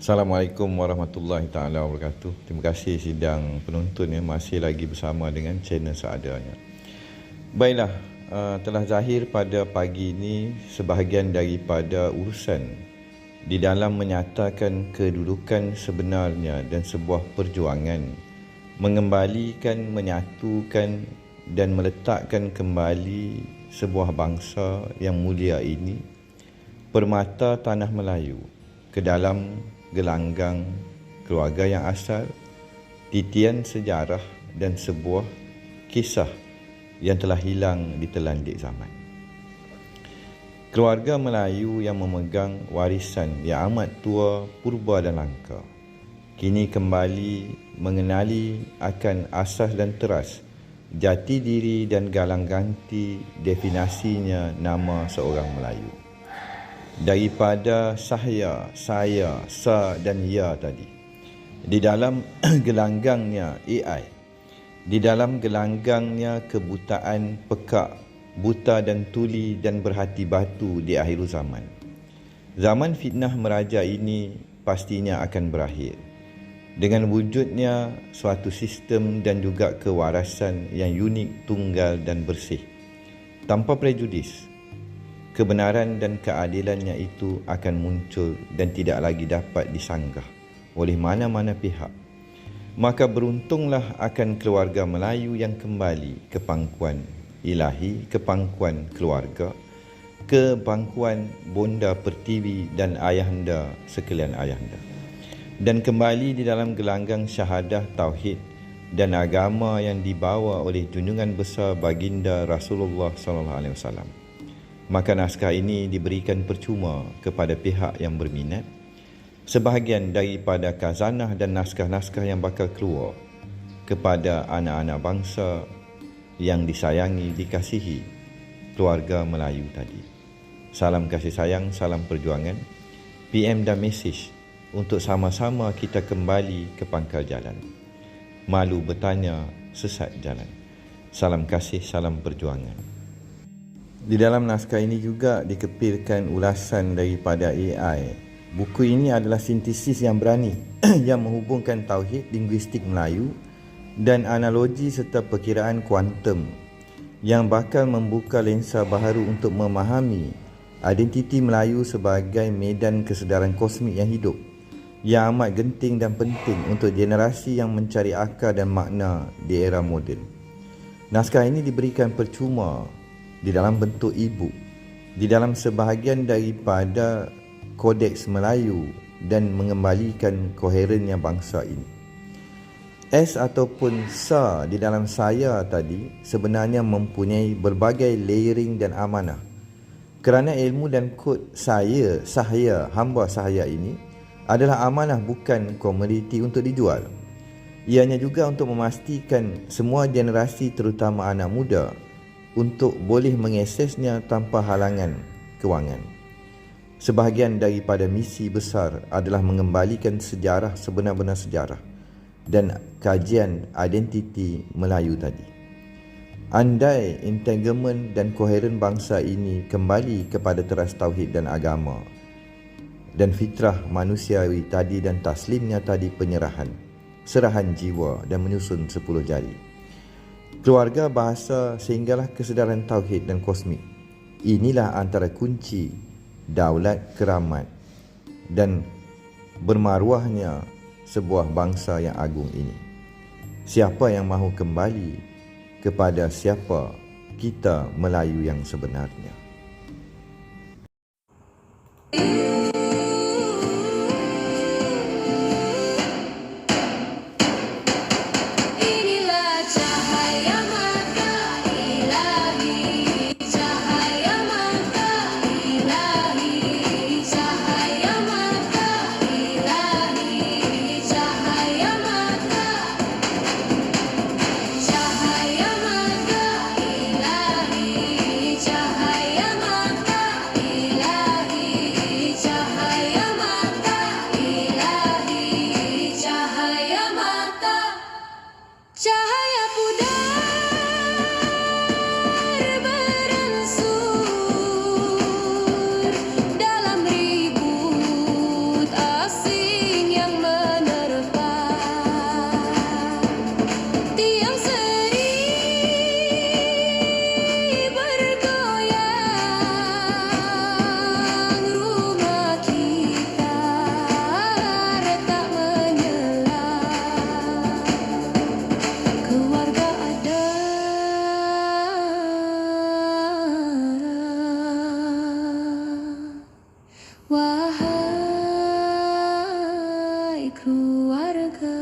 Assalamualaikum warahmatullahi taala wabarakatuh. Terima kasih sidang penonton masih lagi bersama dengan channel seadanya. Baiklah, telah zahir pada pagi ini sebahagian daripada urusan di dalam menyatakan kedudukan sebenarnya dan sebuah perjuangan mengembalikan, menyatukan dan meletakkan kembali sebuah bangsa yang mulia ini, permata tanah Melayu, ke dalam gelanggang keluarga yang asal, titian sejarah dan sebuah kisah yang telah hilang di telandik zaman. Keluarga Melayu yang memegang warisan yang amat tua, purba dan langka, kini kembali mengenali akan asas dan teras, jati diri dan galang ganti definisinya nama seorang Melayu. Daripada saya, sa dan ya tadi, di dalam gelanggangnya AI, di dalam gelanggangnya kebutaan pekak, buta dan tuli dan berhati batu di akhir zaman. Zaman fitnah meraja ini pastinya akan berakhir dengan wujudnya suatu sistem dan juga kewarasan yang unik, tunggal dan bersih, tanpa prejudis. Kebenaran dan keadilannya itu akan muncul dan tidak lagi dapat disanggah oleh mana-mana pihak. Maka beruntunglah akan keluarga Melayu yang kembali ke pangkuan ilahi, ke pangkuan keluarga, ke pangkuan bonda pertiwi dan ayahanda sekalian ayahanda, dan kembali di dalam gelanggang syahadah tauhid dan agama yang dibawa oleh junjungan besar baginda Rasulullah SAW. Maka naskah ini diberikan percuma kepada pihak yang berminat. Sebahagian daripada khazanah dan naskah-naskah yang bakal keluar kepada anak-anak bangsa yang disayangi, dikasihi keluarga Melayu tadi. Salam kasih sayang, salam perjuangan, PM dan mesej untuk sama-sama kita kembali ke pangkal jalan. Malu bertanya, sesat jalan. Salam kasih, salam perjuangan. Di dalam naskah ini juga dikepilkan ulasan daripada AI. Buku ini adalah sintesis yang berani yang menghubungkan tauhid linguistik Melayu dan analogi serta perkiraan kuantum yang bakal membuka lensa baharu untuk memahami identiti Melayu sebagai medan kesedaran kosmik yang hidup, yang amat genting dan penting untuk generasi yang mencari akal dan makna di era moden. Naskah ini diberikan percuma di dalam bentuk e-book, di dalam sebahagian daripada kodeks Melayu dan mengembalikan koherennya bangsa ini. S ataupun sa di dalam saya tadi sebenarnya mempunyai berbagai layering dan amanah. Kerana ilmu dan kod saya, hamba sahaya ini adalah amanah, bukan komoditi untuk dijual. Ianya juga untuk memastikan semua generasi terutama anak muda untuk boleh mengaksesnya tanpa halangan kewangan. Sebahagian daripada misi besar adalah mengembalikan sejarah, sebenar-benar sejarah dan kajian identiti Melayu tadi. Andai integramen dan koheren bangsa ini kembali kepada teras tauhid dan agama dan fitrah manusiawi tadi dan taslimnya tadi, penyerahan, serahan jiwa dan menyusun 10 jari. Keluarga, bahasa sehinggalah kesedaran tauhid dan kosmik. Inilah antara kunci daulat, keramat dan bermaruahnya sebuah bangsa yang agung ini. Siapa yang mahu kembali kepada siapa kita Melayu yang sebenarnya? Cahaya keluarga.